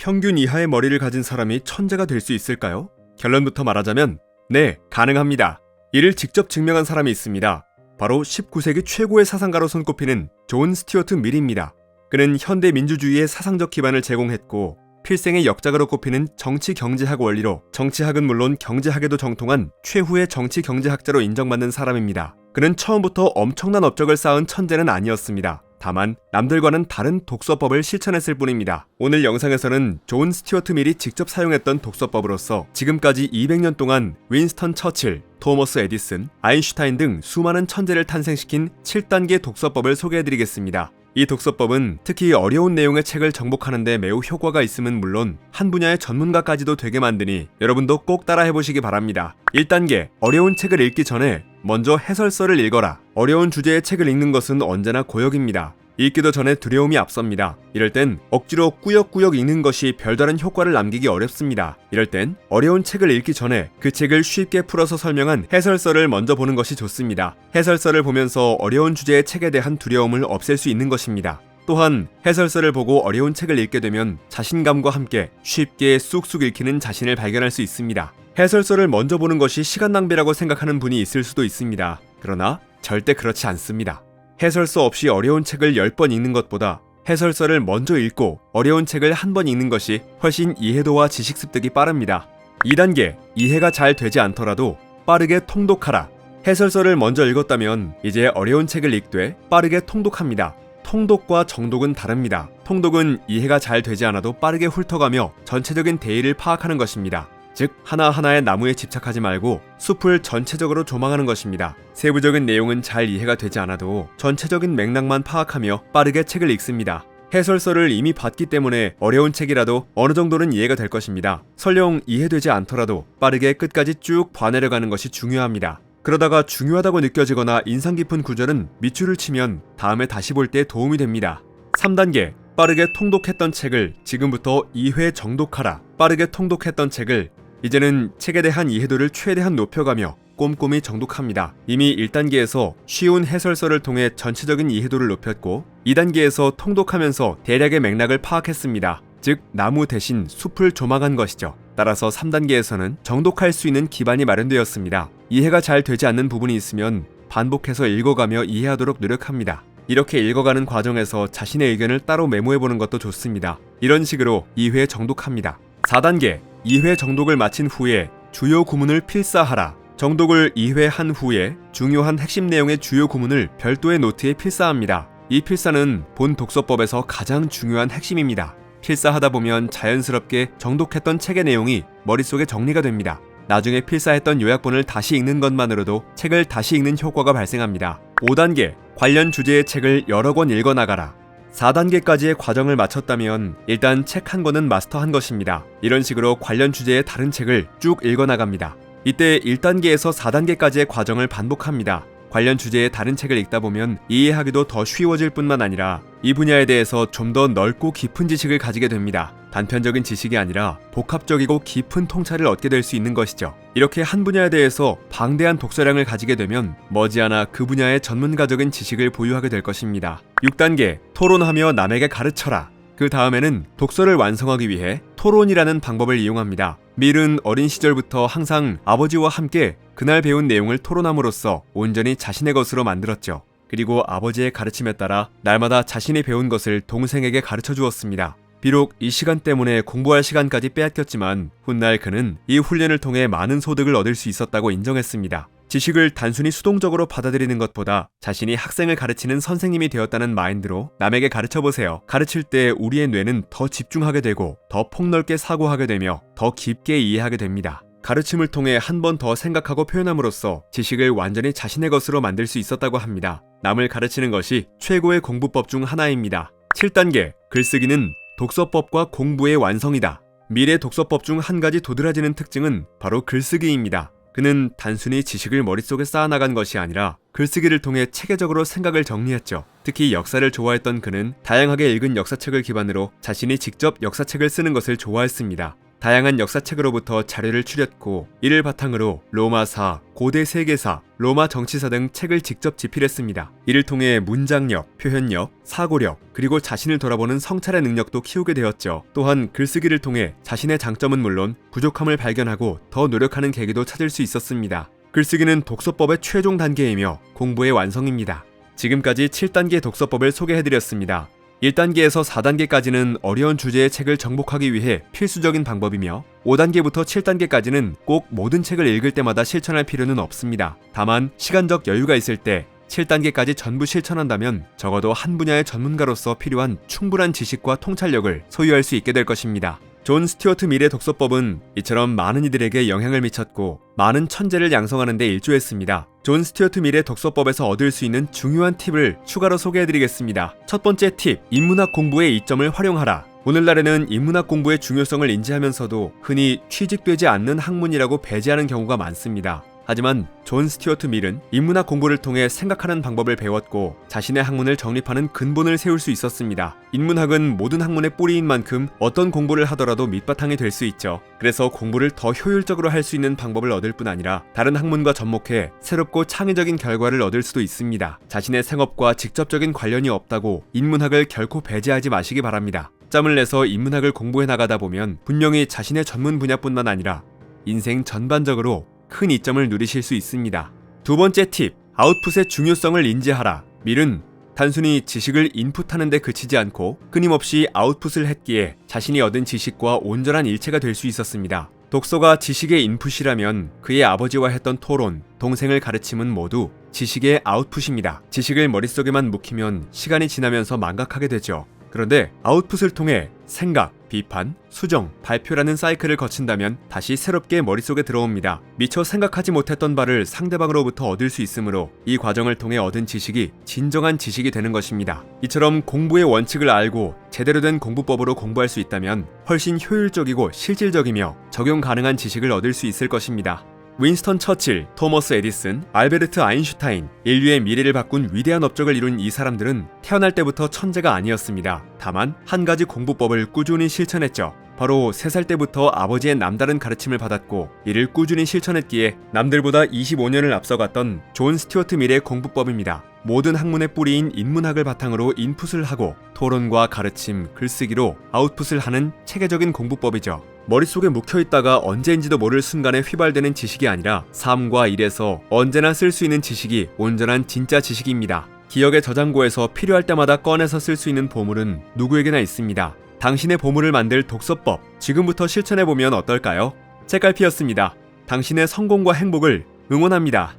평균 이하의 머리를 가진 사람이 천재가 될 수 있을까요? 결론부터 말하자면 네, 가능합니다. 이를 직접 증명한 사람이 있습니다. 바로 19세기 최고의 사상가로 손꼽히는 존 스튜어트 밀입니다. 그는 현대 민주주의의 사상적 기반을 제공했고 필생의 역작으로 꼽히는 정치-경제학 원리로 정치학은 물론 경제학에도 정통한 최후의 정치-경제학자로 인정받는 사람입니다. 그는 처음부터 엄청난 업적을 쌓은 천재는 아니었습니다. 다만 남들과는 다른 독서법을 실천했을 뿐입니다. 오늘 영상에서는 존 스튜어트 밀이 직접 사용했던 독서법으로서 지금까지 200년 동안 윈스턴 처칠, 토머스 에디슨, 아인슈타인 등 수많은 천재를 탄생시킨 7단계 독서법을 소개해드리겠습니다. 이 독서법은 특히 어려운 내용의 책을 정복하는 데 매우 효과가 있음은 물론 한 분야의 전문가까지도 되게 만드니 여러분도 꼭 따라해보시기 바랍니다. 1단계, 어려운 책을 읽기 전에 먼저 해설서를 읽어라. 어려운 주제의 책을 읽는 것은 언제나 고역입니다. 읽기도 전에 두려움이 앞섭니다. 이럴 땐 억지로 꾸역꾸역 읽는 것이 별다른 효과를 남기기 어렵습니다. 이럴 땐 어려운 책을 읽기 전에 그 책을 쉽게 풀어서 설명한 해설서를 먼저 보는 것이 좋습니다. 해설서를 보면서 어려운 주제의 책에 대한 두려움을 없앨 수 있는 것입니다. 또한 해설서를 보고 어려운 책을 읽게 되면 자신감과 함께 쉽게 쑥쑥 읽히는 자신을 발견할 수 있습니다. 해설서를 먼저 보는 것이 시간 낭비라고 생각하는 분이 있을 수도 있습니다. 그러나 절대 그렇지 않습니다. 해설서 없이 어려운 책을 10번 읽는 것보다 해설서를 먼저 읽고 어려운 책을 한 번 읽는 것이 훨씬 이해도와 지식 습득이 빠릅니다. 2단계, 이해가 잘 되지 않더라도 빠르게 통독하라. 해설서를 먼저 읽었다면 이제 어려운 책을 읽되 빠르게 통독합니다. 통독과 정독은 다릅니다. 통독은 이해가 잘 되지 않아도 빠르게 훑어가며 전체적인 대의를 파악하는 것입니다. 즉 하나하나의 나무에 집착하지 말고 숲을 전체적으로 조망하는 것입니다. 세부적인 내용은 잘 이해가 되지 않아도 전체적인 맥락만 파악하며 빠르게 책을 읽습니다. 해설서를 이미 봤기 때문에 어려운 책이라도 어느 정도는 이해가 될 것입니다. 설령 이해되지 않더라도 빠르게 끝까지 쭉 봐내려가는 것이 중요합니다. 그러다가 중요하다고 느껴지거나 인상 깊은 구절은 밑줄을 치면 다음에 다시 볼 때 도움이 됩니다. 3단계, 빠르게 통독했던 책을 지금부터 2회 정독하라. 빠르게 통독했던 책을 이제는 책에 대한 이해도를 최대한 높여가며 꼼꼼히 정독합니다. 이미 1단계에서 쉬운 해설서를 통해 전체적인 이해도를 높였고 2단계에서 통독하면서 대략의 맥락을 파악했습니다. 즉 나무 대신 숲을 조망한 것이죠. 따라서 3단계에서는 정독할 수 있는 기반이 마련되었습니다. 이해가 잘 되지 않는 부분이 있으면 반복해서 읽어가며 이해하도록 노력합니다. 이렇게 읽어가는 과정에서 자신의 의견을 따로 메모해보는 것도 좋습니다. 이런 식으로 2회 정독합니다. 4단계, 2회 정독을 마친 후에 주요 구문을 필사하라. 정독을 2회 한 후에 중요한 핵심 내용의 주요 구문을 별도의 노트에 필사합니다. 이 필사는 본 독서법에서 가장 중요한 핵심입니다. 필사하다 보면 자연스럽게 정독했던 책의 내용이 머릿속에 정리가 됩니다. 나중에 필사했던 요약본을 다시 읽는 것만으로도 책을 다시 읽는 효과가 발생합니다. 5단계, 관련 주제의 책을 여러 권 읽어나가라. 4단계까지의 과정을 마쳤다면 일단 책 한 권은 마스터한 것입니다. 이런 식으로 관련 주제의 다른 책을 쭉 읽어나갑니다. 이때 1단계에서 4단계까지의 과정을 반복합니다. 관련 주제의 다른 책을 읽다 보면 이해하기도 더 쉬워질 뿐만 아니라 이 분야에 대해서 좀 더 넓고 깊은 지식을 가지게 됩니다. 단편적인 지식이 아니라 복합적이고 깊은 통찰을 얻게 될 수 있는 것이죠. 이렇게 한 분야에 대해서 방대한 독서량을 가지게 되면 머지않아 그 분야의 전문가적인 지식을 보유하게 될 것입니다. 6단계, 토론하며 남에게 가르쳐라. 그 다음에는 독서를 완성하기 위해 토론이라는 방법을 이용합니다. 밀은 어린 시절부터 항상 아버지와 함께 그날 배운 내용을 토론함으로써 온전히 자신의 것으로 만들었죠. 그리고 아버지의 가르침에 따라 날마다 자신이 배운 것을 동생에게 가르쳐 주었습니다. 비록 이 시간 때문에 공부할 시간까지 빼앗겼지만 훗날 그는 이 훈련을 통해 많은 소득을 얻을 수 있었다고 인정했습니다. 지식을 단순히 수동적으로 받아들이는 것보다 자신이 학생을 가르치는 선생님이 되었다는 마인드로 남에게 가르쳐보세요. 가르칠 때 우리의 뇌는 더 집중하게 되고 더 폭넓게 사고하게 되며 더 깊게 이해하게 됩니다. 가르침을 통해 한 번 더 생각하고 표현함으로써 지식을 완전히 자신의 것으로 만들 수 있었다고 합니다. 남을 가르치는 것이 최고의 공부법 중 하나입니다. 7단계, 글쓰기는 독서법과 공부의 완성이다. 밀의 독서법 중 한 가지 도드라지는 특징은 바로 글쓰기입니다. 그는 단순히 지식을 머릿속에 쌓아나간 것이 아니라 글쓰기를 통해 체계적으로 생각을 정리했죠. 특히 역사를 좋아했던 그는 다양하게 읽은 역사책을 기반으로 자신이 직접 역사책을 쓰는 것을 좋아했습니다. 다양한 역사책으로부터 자료를 추렸고 이를 바탕으로 로마사, 고대 세계사, 로마 정치사 등 책을 직접 집필했습니다. 이를 통해 문장력, 표현력, 사고력, 그리고 자신을 돌아보는 성찰의 능력도 키우게 되었죠. 또한 글쓰기를 통해 자신의 장점은 물론 부족함을 발견하고 더 노력하는 계기도 찾을 수 있었습니다. 글쓰기는 독서법의 최종 단계이며 공부의 완성입니다. 지금까지 7단계 독서법을 소개해드렸습니다. 1단계에서 4단계까지는 어려운 주제의 책을 정복하기 위해 필수적인 방법이며 5단계부터 7단계까지는 꼭 모든 책을 읽을 때마다 실천할 필요는 없습니다. 다만 시간적 여유가 있을 때 7단계까지 전부 실천한다면 적어도 한 분야의 전문가로서 필요한 충분한 지식과 통찰력을 소유할 수 있게 될 것입니다. 존 스튜어트 밀의 독서법은 이처럼 많은 이들에게 영향을 미쳤고 많은 천재를 양성하는 데 일조했습니다. 존 스튜어트 밀의 독서법에서 얻을 수 있는 중요한 팁을 추가로 소개해드리겠습니다. 첫 번째 팁, 인문학 공부의 이점을 활용하라. 오늘날에는 인문학 공부의 중요성을 인지하면서도 흔히 취직되지 않는 학문이라고 배제하는 경우가 많습니다. 하지만 존 스튜어트 밀은 인문학 공부를 통해 생각하는 방법을 배웠고 자신의 학문을 정립하는 근본을 세울 수 있었습니다. 인문학은 모든 학문의 뿌리인 만큼 어떤 공부를 하더라도 밑바탕이 될 수 있죠. 그래서 공부를 더 효율적으로 할 수 있는 방법을 얻을 뿐 아니라 다른 학문과 접목해 새롭고 창의적인 결과를 얻을 수도 있습니다. 자신의 생업과 직접적인 관련이 없다고 인문학을 결코 배제하지 마시기 바랍니다. 짬을 내서 인문학을 공부해 나가다 보면 분명히 자신의 전문 분야뿐만 아니라 인생 전반적으로 큰 이점을 누리실 수 있습니다. 두 번째 팁, 아웃풋의 중요성을 인지하라. 밀은 단순히 지식을 인풋하는 데 그치지 않고 끊임없이 아웃풋을 했기에 자신이 얻은 지식과 온전한 일체가 될 수 있었습니다. 독서가 지식의 인풋이라면 그의 아버지와 했던 토론, 동생을 가르침은 모두 지식의 아웃풋입니다. 지식을 머릿속에만 묵히면 시간이 지나면서 망각하게 되죠. 그런데 아웃풋을 통해 생각, 비판, 수정, 발표라는 사이클을 거친다면 다시 새롭게 머릿속에 들어옵니다. 미처 생각하지 못했던 바를 상대방으로부터 얻을 수 있으므로 이 과정을 통해 얻은 지식이 진정한 지식이 되는 것입니다. 이처럼 공부의 원칙을 알고 제대로 된 공부법으로 공부할 수 있다면 훨씬 효율적이고 실질적이며 적용 가능한 지식을 얻을 수 있을 것입니다. 윈스턴 처칠, 토머스 에디슨, 알베르트 아인슈타인, 인류의 미래를 바꾼 위대한 업적을 이룬 이 사람들은 태어날 때부터 천재가 아니었습니다. 다만 한 가지 공부법을 꾸준히 실천했죠. 바로 3살 때부터 아버지의 남다른 가르침을 받았고 이를 꾸준히 실천했기에 남들보다 25년을 앞서갔던 존 스튜어트 밀의 공부법입니다. 모든 학문의 뿌리인 인문학을 바탕으로 인풋을 하고 토론과 가르침, 글쓰기로 아웃풋을 하는 체계적인 공부법이죠. 머릿속에 묵혀있다가 언제인지도 모를 순간에 휘발되는 지식이 아니라 삶과 일에서 언제나 쓸 수 있는 지식이 온전한 진짜 지식입니다. 기억의 저장고에서 필요할 때마다 꺼내서 쓸 수 있는 보물은 누구에게나 있습니다. 당신의 보물을 만들 독서법, 지금부터 실천해보면 어떨까요? 책갈피였습니다. 당신의 성공과 행복을 응원합니다.